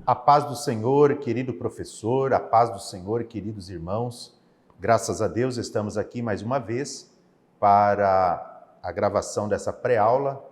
A paz do Senhor, querido professor, a paz do Senhor, queridos irmãos. Graças a Deus estamos aqui mais uma vez para a gravação dessa pré-aula,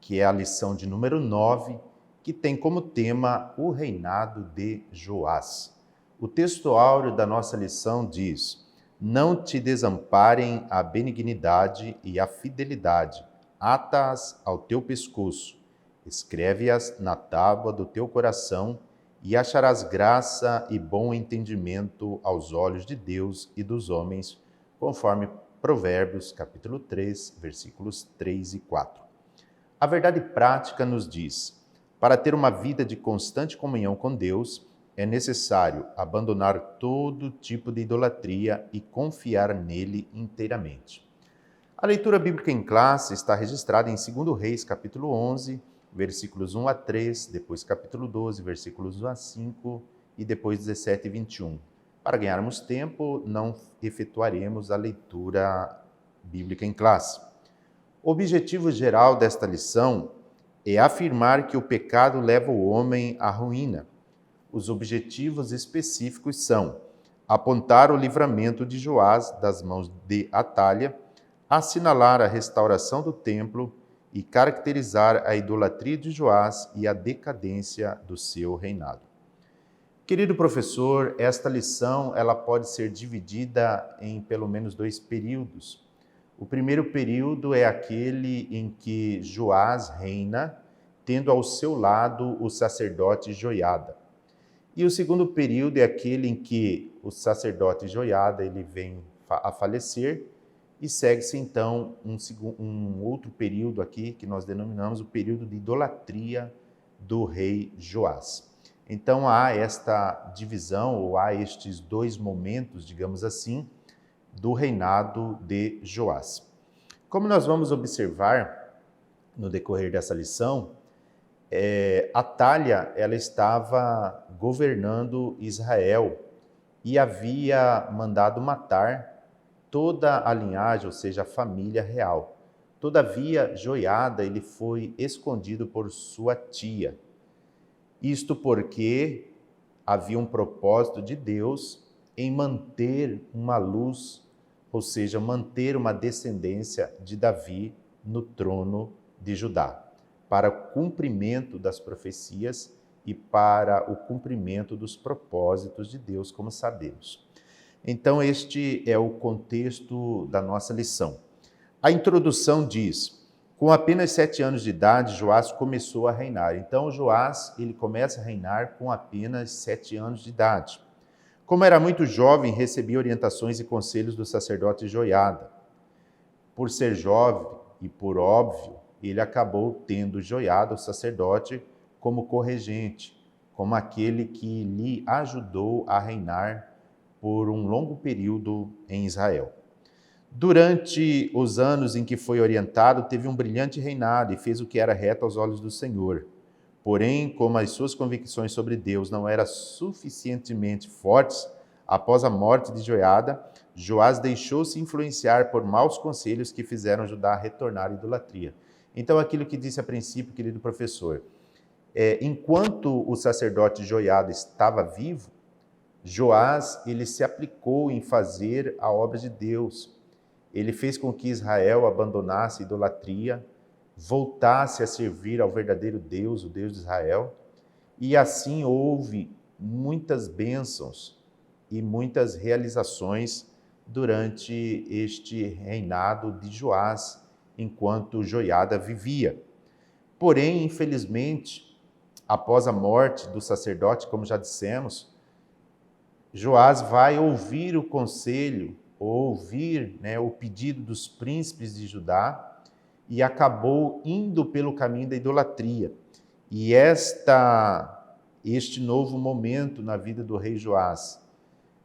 que é a lição de número 9, que tem como tema o reinado de Joás. O texto áureo da nossa lição diz: não te desamparem a benignidade e a fidelidade, ata-as ao teu pescoço, escreve-as na tábua do teu coração, e acharás graça e bom entendimento aos olhos de Deus e dos homens, conforme Provérbios, capítulo 3, versículos 3 e 4. A verdade prática nos diz: para ter uma vida de constante comunhão com Deus, é necessário abandonar todo tipo de idolatria e confiar nele inteiramente. A leitura bíblica em classe está registrada em 2 Reis, capítulo 11, versículos 1 a 3, depois capítulo 12, versículos 1 a 5 e depois 17 e 21. Para ganharmos tempo, não efetuaremos a leitura bíblica em classe. O objetivo geral desta lição é afirmar que o pecado leva o homem à ruína. Os objetivos específicos são apontar o livramento de Joás das mãos de Atália, assinalar a restauração do templo e caracterizar a idolatria de Joás e a decadência do seu reinado. Querido professor, esta lição ela pode ser dividida em pelo menos 2 períodos. O primeiro período é aquele em que Joás reina, tendo ao seu lado o sacerdote Joiada. E o segundo período é aquele em que o sacerdote Joiada ele vem a falecer, e segue-se então um outro período aqui que nós denominamos o período de idolatria do rei Joás. Então há esta divisão, ou há estes 2 momentos, digamos assim, do reinado de Joás. Como nós vamos observar no decorrer dessa lição, Atália ela estava governando Israel e havia mandado matar toda a linhagem, ou seja, a família real. Todavia, Joiada ele foi escondido por sua tia. Isto porque havia um propósito de Deus em manter uma luz, ou seja, manter uma descendência de Davi no trono de Judá, para o cumprimento das profecias e para o cumprimento dos propósitos de Deus, como sabemos. Então, este é o contexto da nossa lição. A introdução diz: com apenas 7 anos de idade, Joás começou a reinar. Então, Joás ele começa a reinar com apenas 7 anos de idade. Como era muito jovem, recebia orientações e conselhos do sacerdote Joiada. Por ser jovem e por óbvio, ele acabou tendo Joiada, o sacerdote, como corregente, como aquele que lhe ajudou a reinar por um longo período em Israel. Durante os anos em que foi orientado, teve um brilhante reinado e fez o que era reto aos olhos do Senhor. Porém, como as suas convicções sobre Deus não eram suficientemente fortes, após a morte de Joiada, Joás deixou-se influenciar por maus conselhos que fizeram Judá retornar à idolatria. Então, aquilo que disse a princípio, querido professor, enquanto o sacerdote Joiada estava vivo, Joás ele se aplicou em fazer a obra de Deus. Ele fez com que Israel abandonasse a idolatria, voltasse a servir ao verdadeiro Deus, o Deus de Israel, e assim houve muitas bênçãos e muitas realizações durante este reinado de Joás, enquanto Joiada vivia. Porém, infelizmente, após a morte do sacerdote, como já dissemos, Joás vai ouvir o conselho, ouvir o pedido dos príncipes de Judá e acabou indo pelo caminho da idolatria. E este novo momento na vida do rei Joás,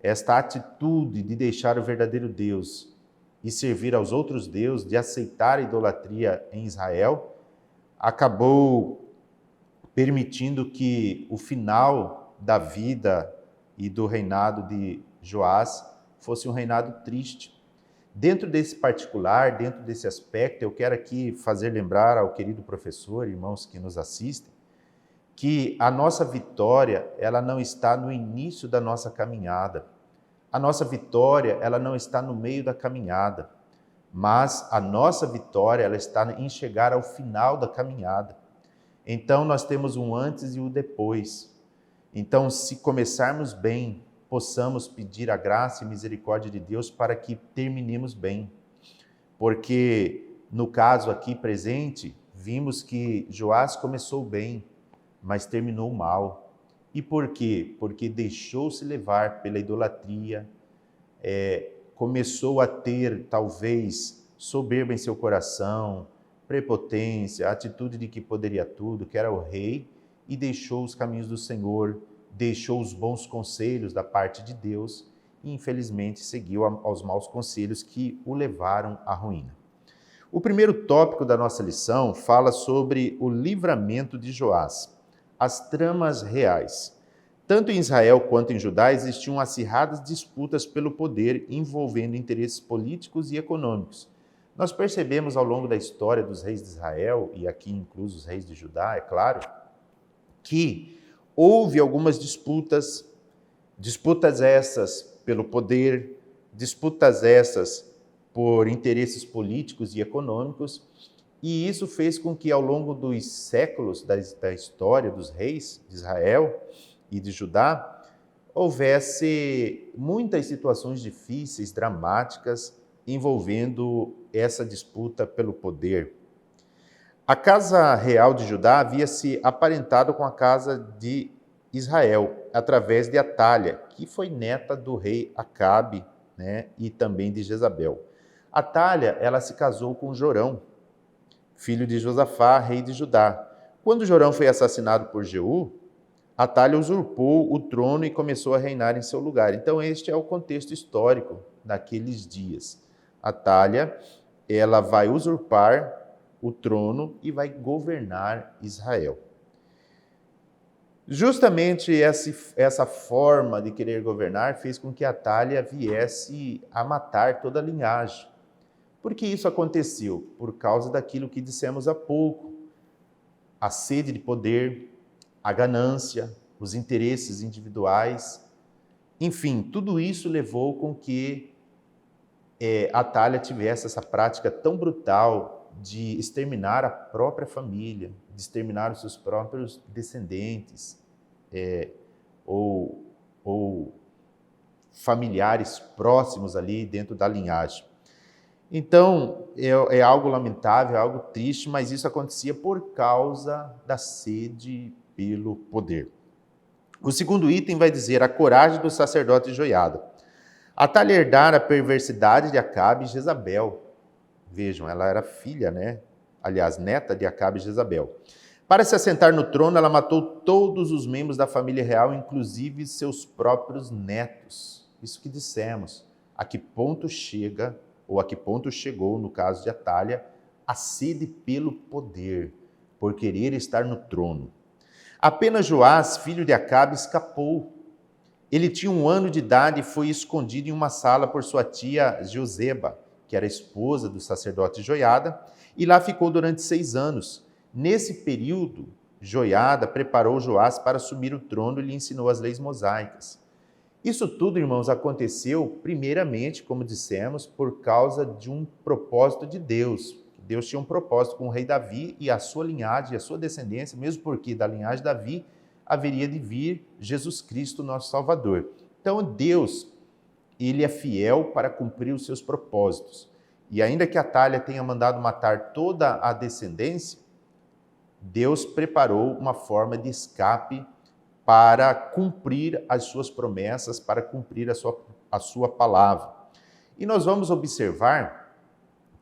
esta atitude de deixar o verdadeiro Deus e servir aos outros deuses, de aceitar a idolatria em Israel, acabou permitindo que o final da vida e do reinado de Joás fosse um reinado triste. Dentro desse particular, dentro desse aspecto, eu quero aqui fazer lembrar ao querido professor, irmãos que nos assistem, que a nossa vitória, ela não está no início da nossa caminhada. A nossa vitória, ela não está no meio da caminhada, mas a nossa vitória, ela está em chegar ao final da caminhada. Então, nós temos um antes e um depois. Então, se começarmos bem, possamos pedir a graça e misericórdia de Deus para que terminemos bem. Porque, no caso aqui presente, vimos que Joás começou bem, mas terminou mal. E por quê? Porque deixou-se levar pela idolatria, começou a ter, talvez, soberba em seu coração, prepotência, a atitude de que poderia tudo, que era o rei, e deixou os caminhos do Senhor, deixou os bons conselhos da parte de Deus e, infelizmente, seguiu aos maus conselhos que o levaram à ruína. O primeiro tópico da nossa lição fala sobre o livramento de Joás, as tramas reais. Tanto em Israel quanto em Judá existiam acirradas disputas pelo poder envolvendo interesses políticos e econômicos. Nós percebemos ao longo da história dos reis de Israel, e aqui incluso os reis de Judá, é claro, que houve algumas disputas essas pelo poder, disputas essas por interesses políticos e econômicos, e isso fez com que ao longo dos séculos da história dos reis de Israel e de Judá, houvesse muitas situações difíceis, dramáticas, envolvendo essa disputa pelo poder. A casa real de Judá havia se aparentado com a casa de Israel, através de Atália, que foi neta do rei Acabe, né, e também de Jezabel. Atália, ela se casou com Jorão, filho de Josafá, rei de Judá. Quando Jorão foi assassinado por Jeú, Atália usurpou o trono e começou a reinar em seu lugar. Então, este é o contexto histórico daqueles dias. Atália, ela vai usurpar o trono e vai governar Israel. Justamente essa forma de querer governar fez com que Atália viesse a matar toda a linhagem. Por que isso aconteceu? Por causa daquilo que dissemos há pouco. A sede de poder, a ganância, os interesses individuais. Enfim, tudo isso levou com que Atália tivesse essa prática tão brutal de exterminar a própria família, de exterminar os seus próprios descendentes, ou familiares próximos ali dentro da linhagem. Então, é algo lamentável, é algo triste, mas isso acontecia por causa da sede pelo poder. O segundo item vai dizer a coragem do sacerdote Joiada. Atália herdara a perversidade de Acabe e Jezabel. Vejam, ela era filha, Aliás, neta de Acabe e Jezabel. Para se assentar no trono, ela matou todos os membros da família real, inclusive seus próprios netos. Isso que dissemos. A que ponto chega, ou a que ponto chegou, no caso de Atália, a sede pelo poder, por querer estar no trono. Apenas Joás, filho de Acabe, escapou. Ele tinha 1 ano de idade e foi escondido em uma sala por sua tia Joseba, que era esposa do sacerdote Joiada, e lá ficou durante 6 anos. Nesse período, Joiada preparou Joás para assumir o trono e lhe ensinou as leis mosaicas. Isso tudo, irmãos, aconteceu primeiramente, como dissemos, por causa de um propósito de Deus. Deus tinha um propósito com o rei Davi e a sua linhagem, a sua descendência, mesmo porque da linhagem de Davi haveria de vir Jesus Cristo, nosso Salvador. Então, Deus, ele é fiel para cumprir os seus propósitos. E ainda que Atália tenha mandado matar toda a descendência, Deus preparou uma forma de escape para cumprir as suas promessas, para cumprir a sua palavra. E nós vamos observar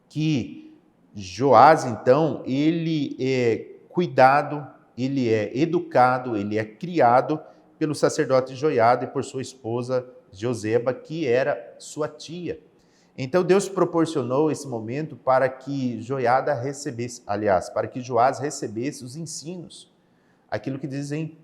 que Joás, então, ele é cuidado, ele é educado, ele é criado pelo sacerdote Joiada e por sua esposa Joseba, que era sua tia. Então Deus proporcionou esse momento para que Joiada recebesse, para que Joás recebesse os ensinos, aquilo que dizem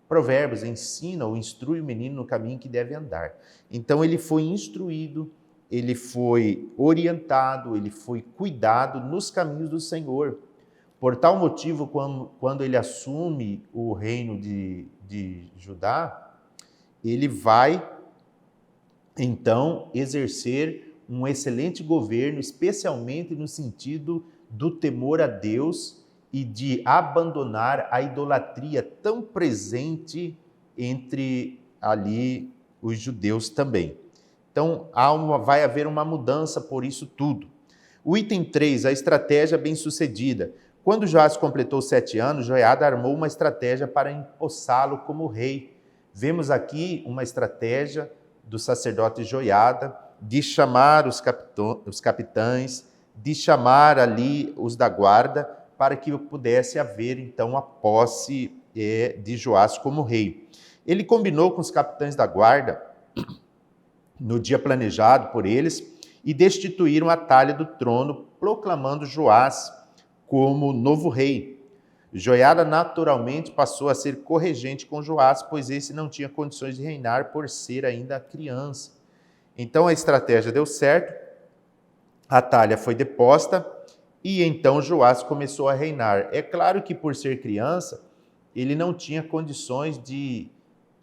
Provérbios, ensina ou instrui o menino no caminho que deve andar. Então ele foi instruído, ele foi orientado, ele foi cuidado nos caminhos do Senhor. Por tal motivo, quando ele assume o reino de Judá, ele vai, então, exercer um excelente governo, especialmente no sentido do temor a Deus e de abandonar a idolatria tão presente entre ali os judeus também. Então, vai haver uma mudança por isso tudo. O item 3, a estratégia bem-sucedida. Quando Joás completou 7 anos, Joiada armou uma estratégia para empossá-lo como rei. Vemos aqui uma estratégia do sacerdote Joiada de chamar os capitães, de chamar ali os da guarda, para que pudesse haver, então, a posse de Joás como rei. Ele combinou com os capitães da guarda, no dia planejado por eles, e destituíram Atalha do trono, proclamando Joás como novo rei. Joiada naturalmente passou a ser corregente com Joás, pois esse não tinha condições de reinar por ser ainda criança. Então a estratégia deu certo, Atalha foi deposta e então Joás começou a reinar. É claro que por ser criança, ele não tinha condições de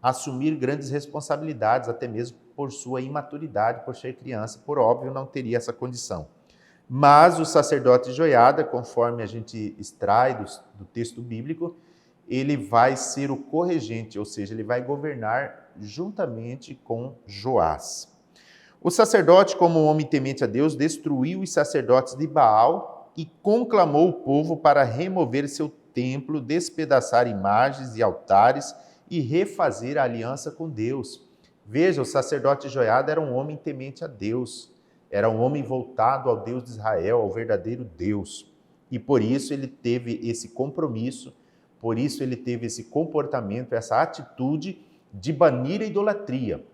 assumir grandes responsabilidades, até mesmo por sua imaturidade, por ser criança, por óbvio, não teria essa condição. Mas o sacerdote Joiada, conforme a gente extrai do texto bíblico, ele vai ser o corregente, ou seja, ele vai governar juntamente com Joás. O sacerdote, como um homem temente a Deus, destruiu os sacerdotes de Baal e conclamou o povo para remover seu templo, despedaçar imagens e altares e refazer a aliança com Deus. Veja, o sacerdote Joiada era um homem temente a Deus, era um homem voltado ao Deus de Israel, ao verdadeiro Deus. E por isso ele teve esse compromisso, por isso ele teve esse comportamento, essa atitude de banir a idolatria,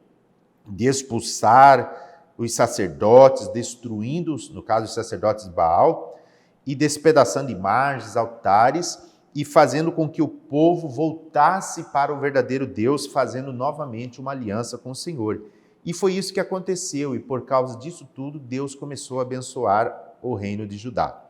de expulsar os sacerdotes, destruindo, no caso, os sacerdotes de Baal, e despedaçando imagens, altares, e fazendo com que o povo voltasse para o verdadeiro Deus, fazendo novamente uma aliança com o Senhor. E foi isso que aconteceu, e por causa disso tudo, Deus começou a abençoar o reino de Judá.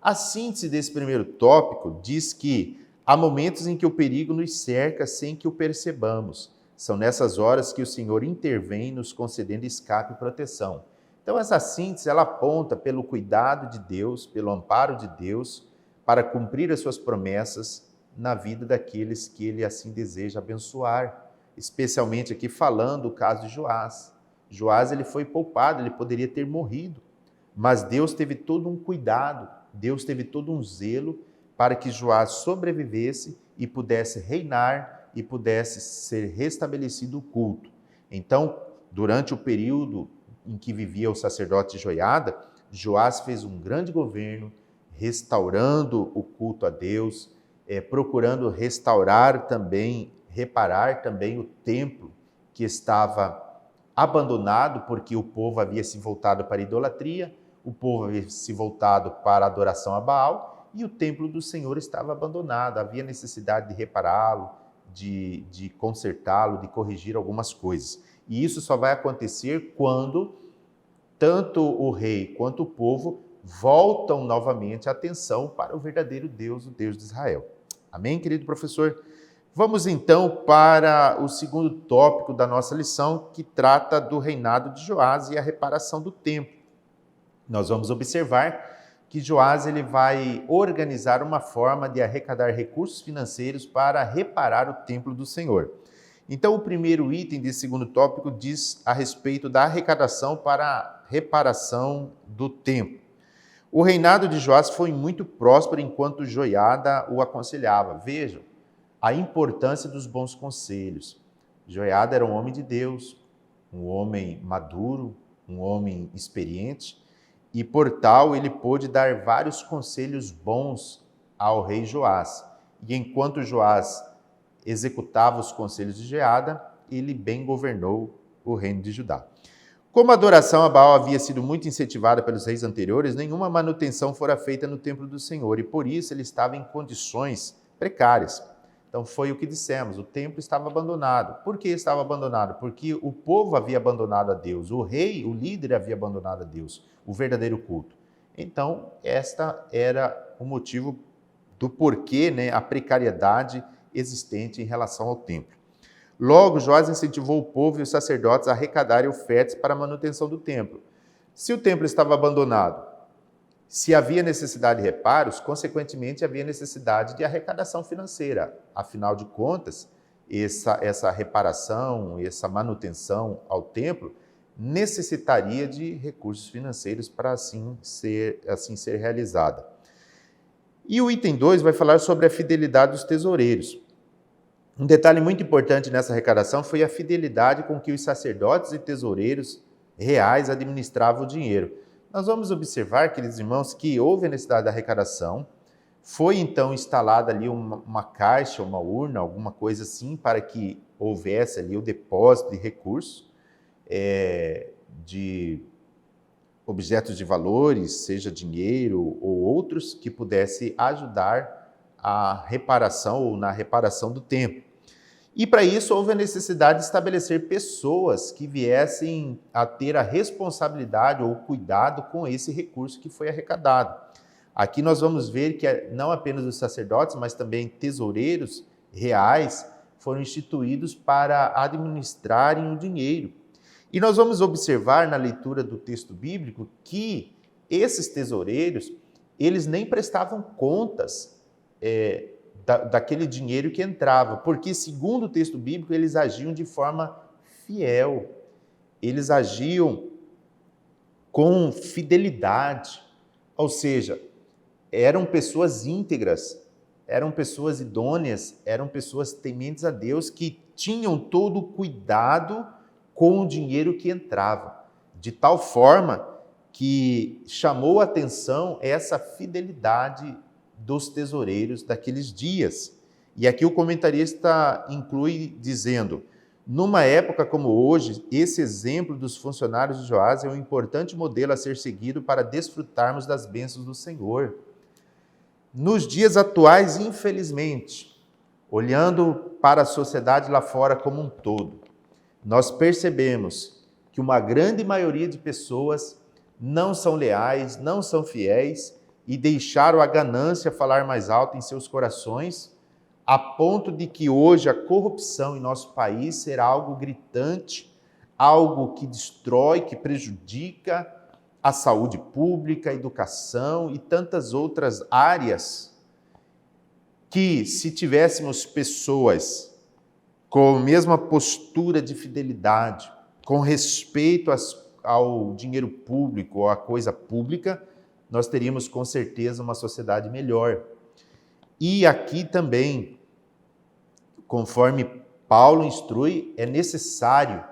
A síntese desse primeiro tópico diz que há momentos em que o perigo nos cerca sem que o percebamos. São nessas horas que o Senhor intervém, nos concedendo escape e proteção. Então essa síntese, ela aponta pelo cuidado de Deus, pelo amparo de Deus, para cumprir as suas promessas na vida daqueles que ele assim deseja abençoar. Especialmente aqui falando o caso de Joás. Joás, ele foi poupado, ele poderia ter morrido, mas Deus teve todo um cuidado, Deus teve todo um zelo para que Joás sobrevivesse e pudesse reinar e pudesse ser restabelecido o culto. Então, durante o período em que vivia o sacerdote Joiada, Joás fez um grande governo, restaurando o culto a Deus, procurando restaurar também, reparar também o templo que estava abandonado, porque o povo havia se voltado para a idolatria, o povo havia se voltado para a adoração a Baal, e o templo do Senhor estava abandonado, havia necessidade de repará-lo, de consertá-lo, de corrigir algumas coisas. E isso só vai acontecer quando tanto o rei quanto o povo voltam novamente a atenção para o verdadeiro Deus, o Deus de Israel. Amém, querido professor? Vamos então para o segundo tópico da nossa lição, que trata do reinado de Joás e a reparação do templo. Nós vamos observar que Joás ele vai organizar uma forma de arrecadar recursos financeiros para reparar o templo do Senhor. Então, o primeiro item desse segundo tópico diz a respeito da arrecadação para a reparação do templo. O reinado de Joás foi muito próspero enquanto Joiada o aconselhava. Vejam a importância dos bons conselhos. Joiada era um homem de Deus, um homem maduro, um homem experiente, e por tal ele pôde dar vários conselhos bons ao rei Joás. E enquanto Joás executava os conselhos de Joiada, ele bem governou o reino de Judá. Como a adoração a Baal havia sido muito incentivada pelos reis anteriores, nenhuma manutenção fora feita no templo do Senhor, e por isso ele estava em condições precárias. Então foi o que dissemos, o templo estava abandonado. Por que estava abandonado? Porque o povo havia abandonado a Deus, o rei, o líder havia abandonado a Deus, o verdadeiro culto. Então, esta era o motivo do porquê, né, a precariedade existente em relação ao templo. Logo, Joás incentivou o povo e os sacerdotes a arrecadarem ofertas para a manutenção do templo. Se o templo estava abandonado, se havia necessidade de reparos, consequentemente havia necessidade de arrecadação financeira. Afinal de contas, essa reparação, essa manutenção ao templo necessitaria de recursos financeiros para assim ser realizada. E o item 2 vai falar sobre a fidelidade dos tesoureiros. Um detalhe muito importante nessa arrecadação foi a fidelidade com que os sacerdotes e tesoureiros reais administravam o dinheiro. Nós vamos observar, queridos irmãos, que houve a necessidade da arrecadação, foi então instalada ali uma caixa, uma urna, alguma coisa assim, para que houvesse ali o depósito de recursos, de objetos de valores, seja dinheiro ou outros, que pudesse ajudar a reparação ou na reparação do templo. E para isso houve a necessidade de estabelecer pessoas que viessem a ter a responsabilidade ou cuidado com esse recurso que foi arrecadado. Aqui nós vamos ver que não apenas os sacerdotes, mas também tesoureiros reais foram instituídos para administrarem o dinheiro. E nós vamos observar na leitura do texto bíblico que esses tesoureiros, eles nem prestavam contas daquele dinheiro que entrava, porque, segundo o texto bíblico, eles agiam de forma fiel, eles agiam com fidelidade, ou seja, eram pessoas íntegras, eram pessoas idôneas, eram pessoas tementes a Deus, que tinham todo o cuidado com o dinheiro que entrava, de tal forma que chamou a atenção essa fidelidade dos tesoureiros daqueles dias. E aqui o comentarista inclui dizendo: numa época como hoje, esse exemplo dos funcionários de Joás é um importante modelo a ser seguido para desfrutarmos das bênçãos do Senhor. Nos dias atuais, infelizmente, olhando para a sociedade lá fora como um todo, nós percebemos que uma grande maioria de pessoas não são leais, não são fiéis e deixaram a ganância falar mais alto em seus corações, a ponto de que hoje a corrupção em nosso país será algo gritante, algo que destrói, que prejudica a saúde pública, a educação e tantas outras áreas que, se tivéssemos pessoas com a mesma postura de fidelidade, com respeito ao dinheiro público, ou à coisa pública, nós teríamos com certeza uma sociedade melhor. E aqui também, conforme Paulo instrui, é necessário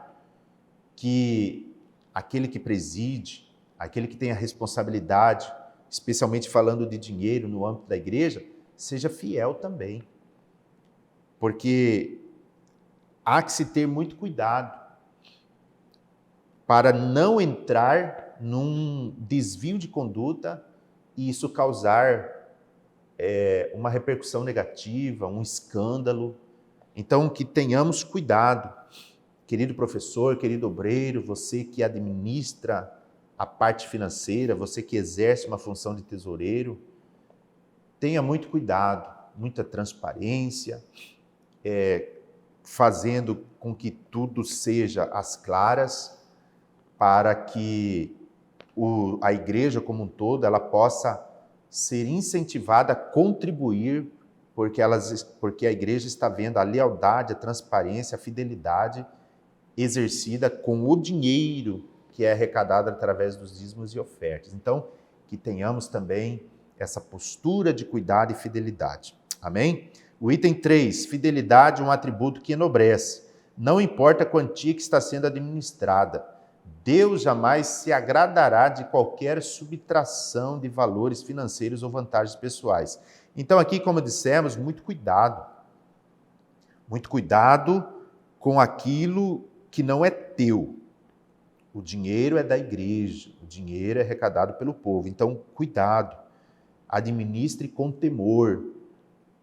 que aquele que preside, aquele que tem a responsabilidade, especialmente falando de dinheiro no âmbito da igreja, seja fiel também. Porque há que se ter muito cuidado para não entrar num desvio de conduta e isso causar uma repercussão negativa, um escândalo. Então, que tenhamos cuidado, querido professor, querido obreiro, você que administra a parte financeira, você que exerce uma função de tesoureiro, tenha muito cuidado, muita transparência, fazendo com que tudo seja às claras, para que a igreja como um todo ela possa ser incentivada a contribuir, porque a igreja está vendo a lealdade, a transparência, a fidelidade exercida com o dinheiro que é arrecadado através dos dízimos e ofertas. Então, que tenhamos também essa postura de cuidado e fidelidade. Amém? O item 3, fidelidade é um atributo que enobrece. Não importa a quantia que está sendo administrada, Deus jamais se agradará de qualquer subtração de valores financeiros ou vantagens pessoais. Então aqui, como dissemos, muito cuidado com aquilo que não é teu. O dinheiro é da igreja, o dinheiro é arrecadado pelo povo. Então, cuidado, administre com temor,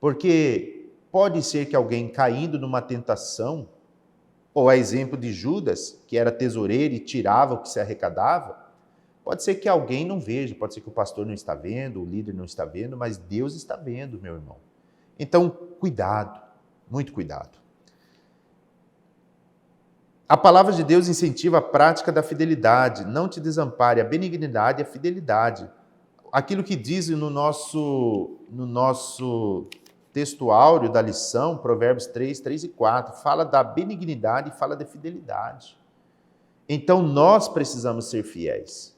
porque pode ser que alguém caindo numa tentação, ou a exemplo de Judas, que era tesoureiro e tirava o que se arrecadava, Pode ser que alguém não veja, pode ser que o pastor não está vendo, o líder não está vendo, mas Deus está vendo, meu irmão. Então, cuidado, muito cuidado. A palavra de Deus incentiva a prática da fidelidade. Não te desampare, a benignidade e a fidelidade. Aquilo que diz no nosso texto áureo da lição, Provérbios 3, 3 e 4, fala da benignidade e fala da fidelidade. Então, nós precisamos ser fiéis.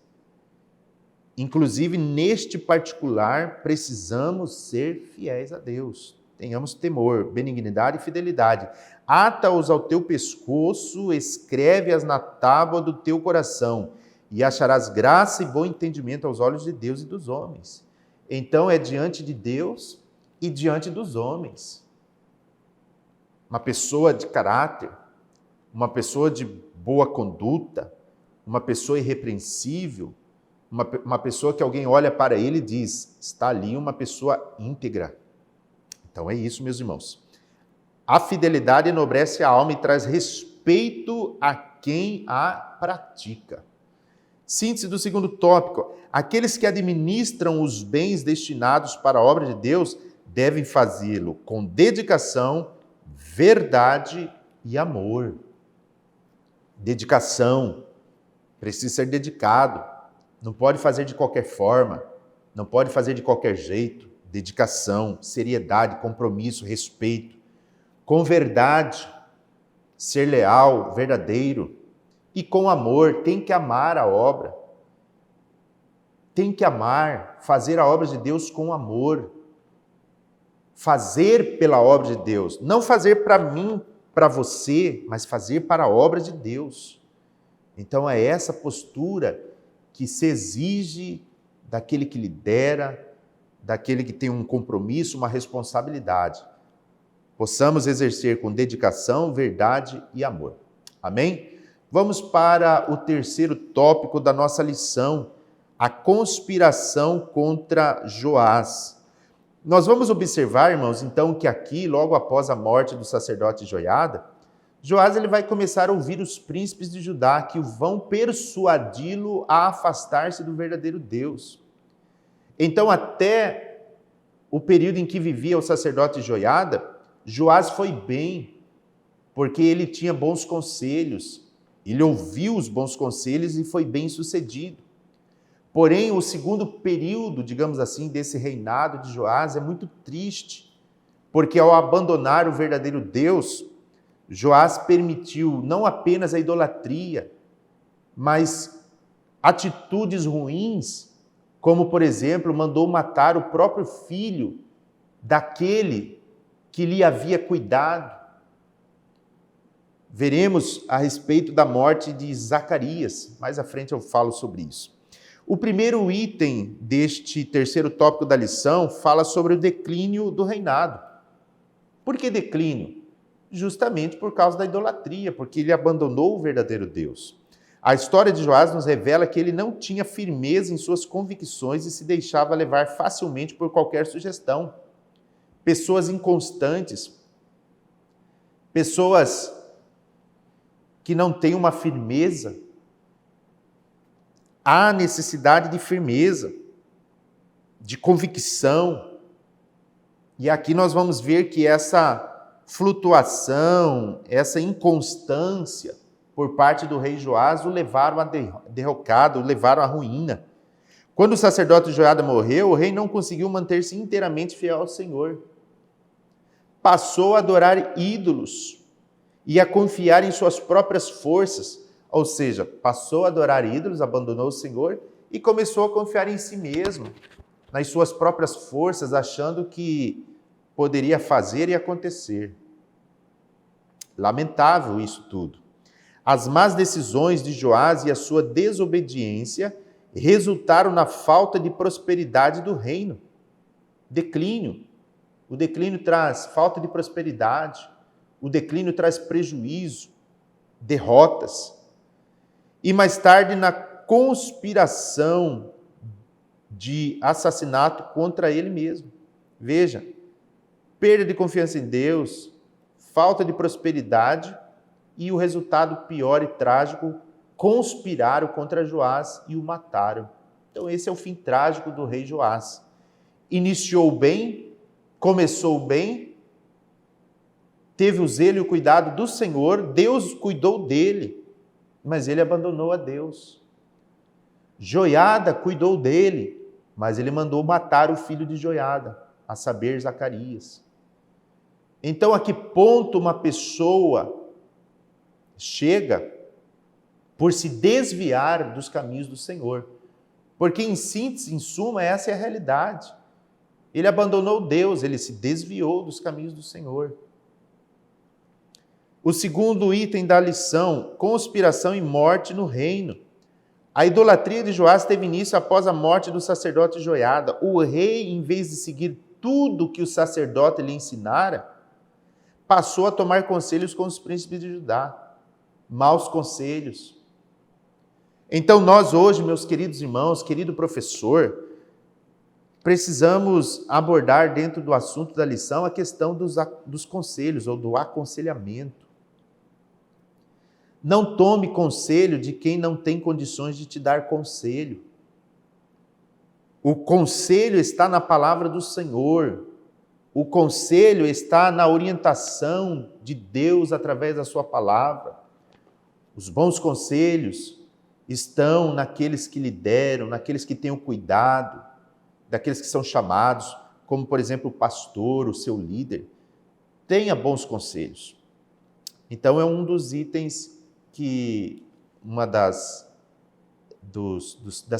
Inclusive, neste particular, precisamos ser fiéis a Deus. Tenhamos temor, benignidade e fidelidade. Ata-os ao teu pescoço, escreve-as na tábua do teu coração, e acharás graça e bom entendimento aos olhos de Deus e dos homens. Então, é diante de Deus e diante dos homens. Uma pessoa de caráter, uma pessoa de boa conduta, uma pessoa irrepreensível, uma pessoa que alguém olha para ele e diz, está ali uma pessoa íntegra. Então é isso, meus irmãos. A fidelidade enobrece a alma e traz respeito a quem a pratica. Síntese do segundo tópico. Aqueles que administram os bens destinados para a obra de Deus devem fazê-lo com dedicação, verdade e amor. Dedicação. Precisa ser dedicado. Não pode fazer de qualquer forma. Não pode fazer de qualquer jeito. Dedicação, seriedade, compromisso, respeito. Com verdade, ser leal, verdadeiro. E com amor, tem que amar a obra. Tem que amar, fazer a obra de Deus com amor. Fazer pela obra de Deus. Não fazer para mim, para você, mas fazer para a obra de Deus. Então é essa postura que se exige daquele que lidera, daquele que tem um compromisso, uma responsabilidade. Possamos exercer com dedicação, verdade e amor. Amém? Vamos para o terceiro tópico da nossa lição, a conspiração contra Joás. Nós vamos observar, irmãos, então, que aqui, logo após a morte do sacerdote Joiada, Joás ele vai começar a ouvir os príncipes de Judá que vão persuadi-lo a afastar-se do verdadeiro Deus. Então, até o período em que vivia o sacerdote Joiada, Joás foi bem, porque ele tinha bons conselhos, ele ouviu os bons conselhos e foi bem sucedido. Porém, o segundo período, digamos assim, desse reinado de Joás é muito triste, porque ao abandonar o verdadeiro Deus, Joás permitiu não apenas a idolatria, mas atitudes ruins, como, por exemplo, mandou matar o próprio filho daquele que lhe havia cuidado. Veremos a respeito da morte de Zacarias. Mais à frente eu falo sobre isso. O primeiro item deste terceiro tópico da lição fala sobre o declínio do reinado. Por que declínio? Justamente por causa da idolatria, porque ele abandonou o verdadeiro Deus. A história de Joás nos revela que ele não tinha firmeza em suas convicções e se deixava levar facilmente por qualquer sugestão. Pessoas inconstantes, pessoas que não têm uma firmeza. Há necessidade de firmeza, de convicção. E aqui nós vamos ver que essa flutuação, essa inconstância por parte do rei Joás o levaram a derrocada, o levaram à ruína. Quando o sacerdote Joiada morreu, o rei não conseguiu manter-se inteiramente fiel ao Senhor. Passou a adorar ídolos e a confiar em suas próprias forças, ou seja, passou a adorar ídolos, abandonou o Senhor e começou a confiar em si mesmo, nas suas próprias forças, achando que poderia fazer e acontecer. Lamentável isso tudo. As más decisões de Joás e a sua desobediência resultaram na falta de prosperidade do reino. Declínio. O declínio traz falta de prosperidade. O declínio traz prejuízo, derrotas. E mais tarde, na conspiração de assassinato contra ele mesmo. Veja, perda de confiança em Deus, falta de prosperidade e o resultado pior e trágico conspiraram contra Joás e o mataram. Então esse é o fim trágico do rei Joás. Iniciou bem, começou bem, teve o zelo e o cuidado do Senhor, Deus cuidou dele, mas ele abandonou a Deus. Joiada cuidou dele, mas ele mandou matar o filho de Joiada, a saber, Zacarias. Então, a que ponto uma pessoa chega por se desviar dos caminhos do Senhor? Porque, em síntese, em suma, essa é a realidade. Ele abandonou Deus, ele se desviou dos caminhos do Senhor. O segundo item da lição, conspiração e morte no reino. A idolatria de Joás teve início após a morte do sacerdote Joiada. O rei, em vez de seguir tudo que o sacerdote lhe ensinara, passou a tomar conselhos com os príncipes de Judá. Maus conselhos. Então nós hoje, meus queridos irmãos, querido professor, precisamos abordar dentro do assunto da lição a questão dos conselhos ou do aconselhamento. Não tome conselho de quem não tem condições de te dar conselho. O conselho está na palavra do Senhor. O conselho está na orientação de Deus através da sua palavra. Os bons conselhos estão naqueles que lideram, naqueles que têm o cuidado, daqueles que são chamados, como por exemplo o pastor, o seu líder. Tenha bons conselhos. Então é um dos itens que uma das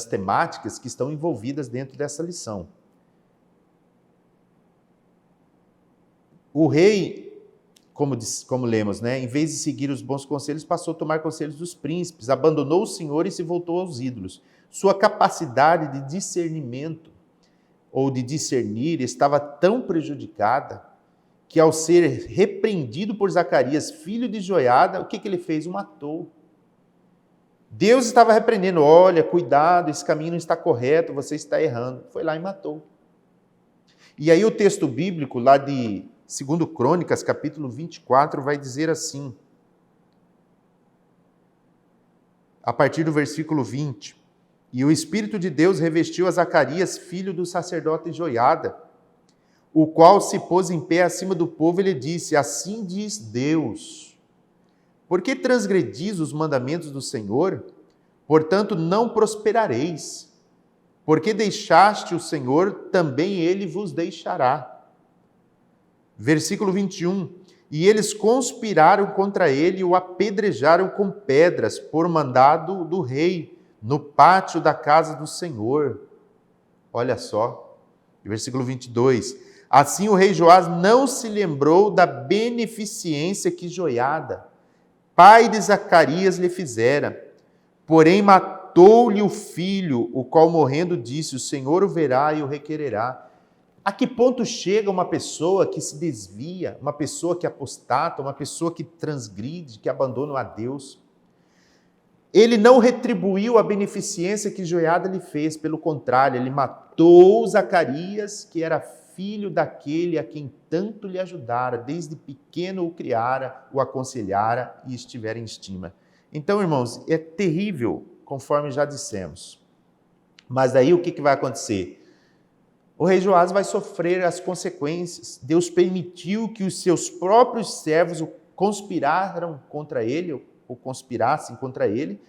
temáticas que estão envolvidas dentro dessa lição. O rei, como lemos, em vez de seguir os bons conselhos, passou a tomar conselhos dos príncipes, abandonou o Senhor e se voltou aos ídolos. Sua capacidade de discernimento ou de discernir estava tão prejudicada que, ao ser repreendido por Zacarias, filho de Joiada, o que ele fez? O matou. Deus estava repreendendo: olha, cuidado, esse caminho não está correto, você está errando. Foi lá e matou. E aí o texto bíblico, lá de 2 Crônicas, capítulo 24, vai dizer assim, a partir do versículo 20: E o Espírito de Deus revestiu a Zacarias, filho do sacerdote Joiada, o qual se pôs em pé acima do povo e lhe disse: Assim diz Deus, por que transgredis os mandamentos do Senhor? Portanto, não prosperareis. Porque deixaste o Senhor, também ele vos deixará. Versículo 21. E eles conspiraram contra ele e o apedrejaram com pedras, por mandado do rei, no pátio da casa do Senhor. Olha só. Versículo 22. Assim o rei Joás não se lembrou da beneficência que Joiada, pai de Zacarias, lhe fizera. Porém matou-lhe o filho, o qual morrendo disse: O Senhor o verá e o requererá. A que ponto chega uma pessoa que se desvia, uma pessoa que apostata, uma pessoa que transgride, que abandona a Deus? Ele não retribuiu a beneficência que Joiada lhe fez, pelo contrário, ele matou Zacarias, que era filho daquele a quem tanto lhe ajudara, desde pequeno o criara, o aconselhara e estivera em estima. Então, irmãos, é terrível, conforme já dissemos. Mas daí o que vai acontecer? O rei Joás vai sofrer as consequências. Deus permitiu que os seus próprios servos o conspiraram contra ele, ou conspirassem contra ele,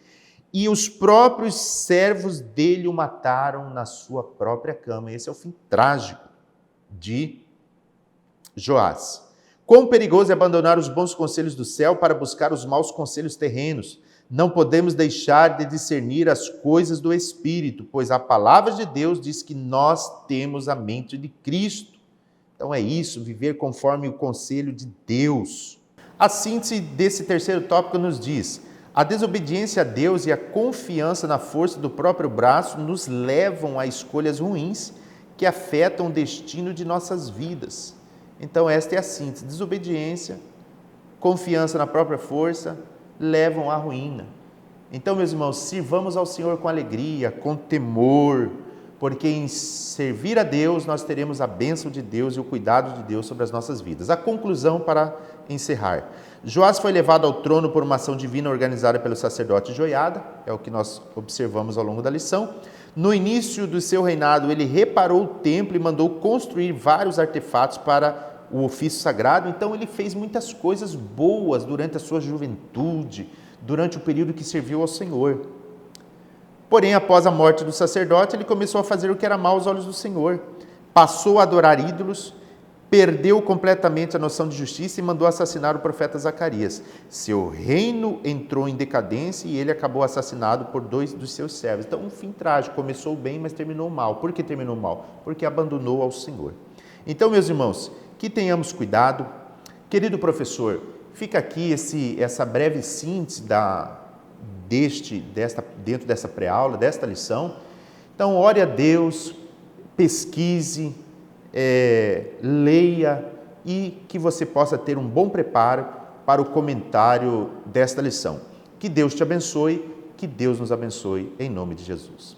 e os próprios servos dele o mataram na sua própria cama. Esse é o fim trágico de Joás. Quão perigoso é abandonar os bons conselhos do céu para buscar os maus conselhos terrenos. Não podemos deixar de discernir as coisas do Espírito, pois a palavra de Deus diz que nós temos a mente de Cristo. Então é isso, viver conforme o conselho de Deus. A síntese desse terceiro tópico nos diz: a desobediência a Deus e a confiança na força do próprio braço nos levam a escolhas ruins que afetam o destino de nossas vidas. Então esta é a síntese: desobediência, confiança na própria força, levam à ruína. Então, meus irmãos, sirvamos ao Senhor com alegria, com temor, porque em servir a Deus nós teremos a bênção de Deus e o cuidado de Deus sobre as nossas vidas. A conclusão para encerrar. Joás foi levado ao trono por uma ação divina organizada pelo sacerdote Joiada, é o que nós observamos ao longo da lição. No início do seu reinado, ele reparou o templo e mandou construir vários artefatos para o ofício sagrado. Então ele fez muitas coisas boas durante a sua juventude, durante o período que serviu ao Senhor. Porém, após a morte do sacerdote, ele começou a fazer o que era mal aos olhos do Senhor. Passou a adorar ídolos, perdeu completamente a noção de justiça e mandou assassinar o profeta Zacarias. Seu reino entrou em decadência e ele acabou assassinado por 2 dos seus servos. Então, um fim trágico. Começou bem, mas terminou mal. Por que terminou mal? Porque abandonou ao Senhor. Então, meus irmãos, que tenhamos cuidado. Querido professor, fica aqui essa breve síntese dentro dessa pré-aula, desta lição. Então, ore a Deus, pesquise, leia e que você possa ter um bom preparo para o comentário desta lição. Que Deus te abençoe, que Deus nos abençoe, em nome de Jesus.